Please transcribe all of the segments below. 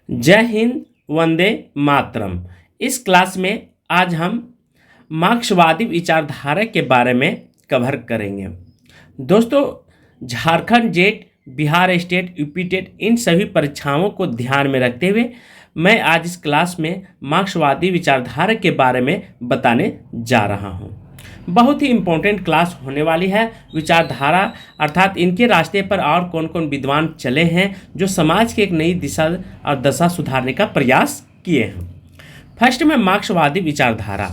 जय हिंद, वंदे मातरम। इस क्लास में आज हम मार्क्सवादी विचारधारा के बारे में कवर करेंगे। दोस्तों, Jharkhand JET, Bihar state, UP TET इन सभी परीक्षाओं को ध्यान में रखते हुए मैं आज इस क्लास में मार्क्सवादी विचारधारा के बारे में बताने जा रहा हूँ। बहुत ही इम्पोर्टेंट क्लास होने वाली है। विचारधारा अर्थात इनके रास्ते पर और कौन कौन विद्वान चले हैं जो समाज की एक नई दिशा और दशा सुधारने का प्रयास किए हैं। फर्स्ट में मार्क्सवादी विचारधारा।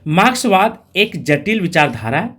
मार्क्सवाद एक जटिल विचारधारा है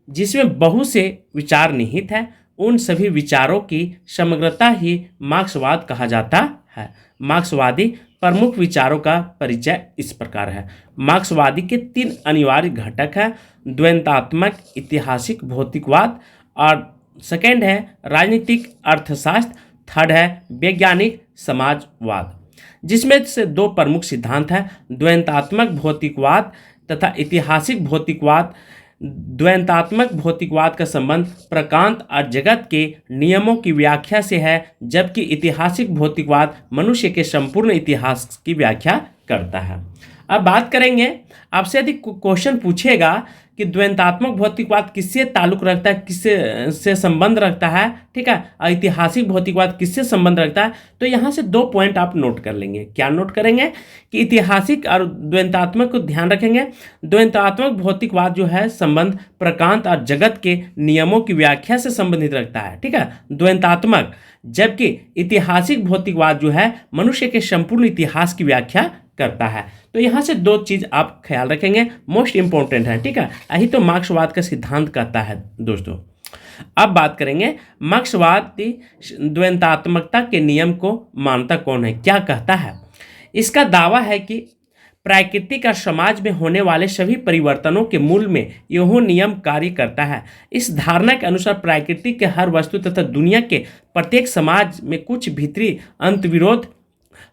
जिसमें बहुत से विचार निहित है। उन सभी विचारों की समग्रता ही मार्क्सवाद कहा जाता है। मार्क्सवादी प्रमुख विचारों का परिचय इस प्रकार है। मार्क्सवादी के 3 अनिवार्य घटक हैं: द्वैतात्मक, ऐतिहासिक भौतिकवाद, और सेकेंड है राजनीतिक अर्थशास्त्र, थर्ड है वैज्ञानिक समाजवाद। जिसमें से 2 प्रमुख सिद्धांत हैं: द्वैतात्मक भौतिकवाद तथा ऐतिहासिक भौतिकवाद। द्वैतात्मक भौतिकवाद का संबंध प्रकांत और जगत के नियमों की व्याख्या से है, जबकि ऐतिहासिक भौतिकवाद मनुष्य के संपूर्ण इतिहास की व्याख्या करता है। अब बात करेंगे, आपसे यदि क्वेश्चन पूछेगा कि द्वैतात्मक भौतिकवाद किससे ताल्लुक रखता है, किससे से संबंध रखता है, ठीक है, ऐतिहासिक भौतिकवाद किससे संबंध रखता है, तो यहाँ से 2 पॉइंट आप नोट कर लेंगे। क्या नोट करेंगे कि ऐतिहासिक और द्वैतात्मक को ध्यान रखेंगे। द्वैतात्मक भौतिकवाद जो है संबंध प्रकांत और जगत के नियमों की व्याख्या से संबंधित रखता है, ठीक है, द्वैतात्मक। जबकि ऐतिहासिक भौतिकवाद जो है मनुष्य के संपूर्ण इतिहास की व्याख्या करता है। तो यहाँ से 2 चीज़ आप ख्याल रखेंगे, मोस्ट इंपॉर्टेंट है, ठीक है। यही तो मार्क्सवाद का सिद्धांत कहता है दोस्तों। अब बात करेंगे मार्क्सवादी द्वैतात्मकता के नियम को मानता कौन है, क्या कहता है। इसका दावा है कि प्राकृतिक और समाज में होने वाले सभी परिवर्तनों के मूल में यह नियम कार्य करता है। इस धारणा के अनुसार प्रकृति के हर वस्तु तथा दुनिया के प्रत्येक समाज में कुछ भीतरी अंतर्विरोध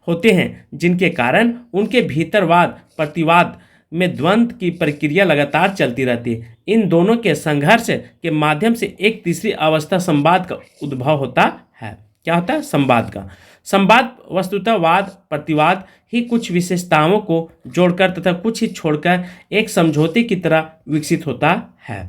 होते हैं, जिनके कारण उनके भीतरवाद प्रतिवाद में द्वंद्व की प्रक्रिया लगातार चलती रहती है। इन दोनों के संघर्ष के माध्यम से एक तीसरी अवस्था संवाद का उद्भव होता है। क्या होता है? संवाद का। संवाद वस्तुतः वाद प्रतिवाद ही कुछ विशेषताओं को जोड़कर तथा कुछ ही छोड़कर एक समझौते की तरह विकसित होता है।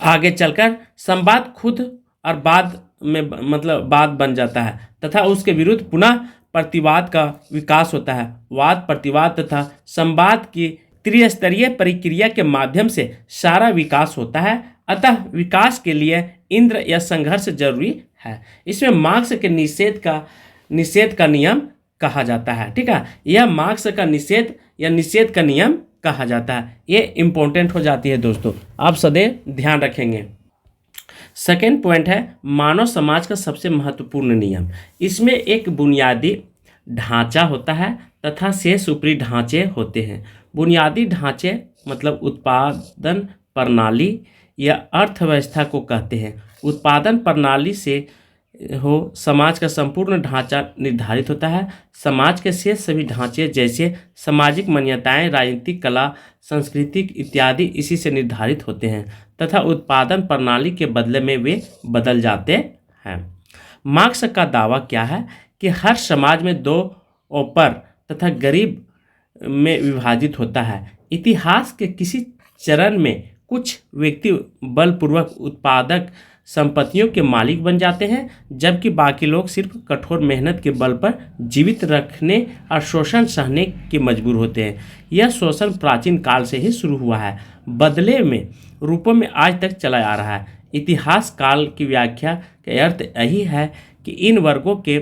आगे चलकर संवाद खुद और बाद में वाद बन जाता है तथा उसके विरुद्ध पुनः प्रतिवाद का विकास होता है। वाद प्रतिवाद तथा संवाद की त्रिस्तरीय प्रक्रिया के माध्यम से सारा विकास होता है। अतः विकास के लिए इंद्र या संघर्ष जरूरी है। इसमें मार्क्स के निषेध का नियम कहा जाता है, ठीक है। यह मार्क्स का निषेध का नियम कहा जाता है। ये इंपॉर्टेंट हो जाती है दोस्तों, आप सदैव ध्यान रखेंगे। सेकेंड पॉइंट है मानव समाज का सबसे महत्वपूर्ण नियम। इसमें एक बुनियादी ढांचा होता है तथा शेष ऊपरी ढांचे होते हैं। बुनियादी ढांचे मतलब उत्पादन प्रणाली या अर्थव्यवस्था को कहते हैं। उत्पादन प्रणाली से समाज का संपूर्ण ढांचा निर्धारित होता है। समाज के शेष सभी ढांचे जैसे सामाजिक मान्यताएं, राजनीतिक, कला, सांस्कृतिक इत्यादि इसी से निर्धारित होते हैं तथा उत्पादन प्रणाली के बदले में वे बदल जाते हैं। मार्क्स का दावा क्या है कि हर समाज में 2 ऊपर तथा गरीब में विभाजित होता है। इतिहास के किसी चरण में कुछ व्यक्ति बलपूर्वक उत्पादक संपत्तियों के मालिक बन जाते हैं, जबकि बाकी लोग सिर्फ कठोर मेहनत के बल पर जीवित रखने और शोषण सहने के मजबूर होते हैं। यह शोषण प्राचीन काल से ही शुरू हुआ है, बदले में रूपों में आज तक चला आ रहा है। इतिहास काल की व्याख्या का अर्थ यही है कि इन वर्गों के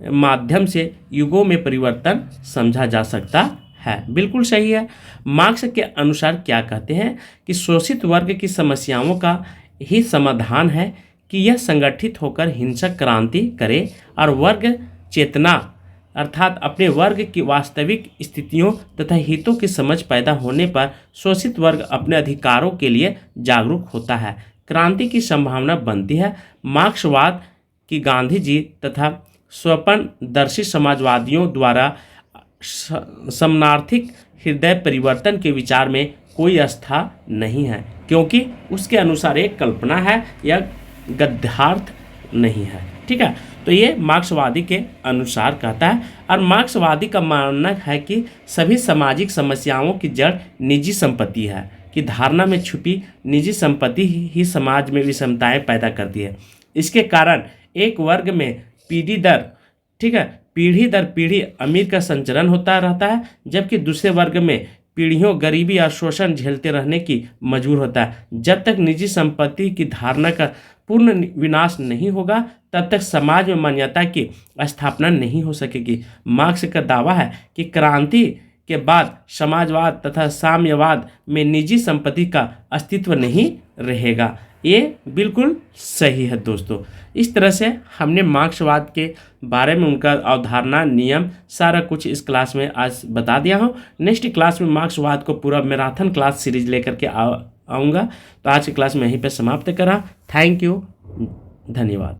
माध्यम से युगों में परिवर्तन समझा जा सकता है। बिल्कुल सही है। मार्क्स के अनुसार क्या कहते हैं कि शोषित वर्ग की समस्याओं का ही समाधान है कि यह संगठित होकर हिंसक क्रांति करे और वर्ग चेतना अर्थात अपने वर्ग की वास्तविक स्थितियों तथा हितों की समझ पैदा होने पर शोषित वर्ग अपने अधिकारों के लिए जागरूक होता है, क्रांति की संभावना बनती है। मार्क्सवाद की गांधी जी तथा स्वप्नदर्शी समाजवादियों द्वारा समानार्थिक हृदय परिवर्तन के विचार में कोई आस्था नहीं है, क्योंकि उसके अनुसार एक कल्पना है या गद्यार्थ नहीं है, ठीक है। तो ये मार्क्सवादी के अनुसार कहता है। और मार्क्सवादी का मानना है कि सभी सामाजिक समस्याओं की जड़ निजी संपत्ति है, कि धारणा में छुपी निजी संपत्ति ही समाज में विषमताएं पैदा करती है। इसके कारण एक वर्ग में पीढ़ी दर ठीक है पीढ़ी दर पीढ़ी अमीर का संचरण होता रहता है, जबकि दूसरे वर्ग में पीढ़ियों गरीबी और शोषण झेलते रहने की मजबूर होता है। जब तक निजी संपत्ति की धारणा का पूर्ण विनाश नहीं होगा, तब तक समाज में मान्यता की स्थापना नहीं हो सकेगी। मार्क्स का दावा है कि क्रांति के बाद समाजवाद तथा साम्यवाद में निजी संपत्ति का अस्तित्व नहीं रहेगा। ये बिल्कुल सही है दोस्तों। इस तरह से हमने मार्क्सवाद के बारे में उनका अवधारणा, नियम, सारा कुछ इस क्लास में आज बता दिया हूँ। नेक्स्ट क्लास में मार्क्सवाद को पूरा मैराथन क्लास सीरीज लेकर के आऊँगा। तो आज की क्लास में यहीं पे समाप्त करा। थैंक यू, धन्यवाद।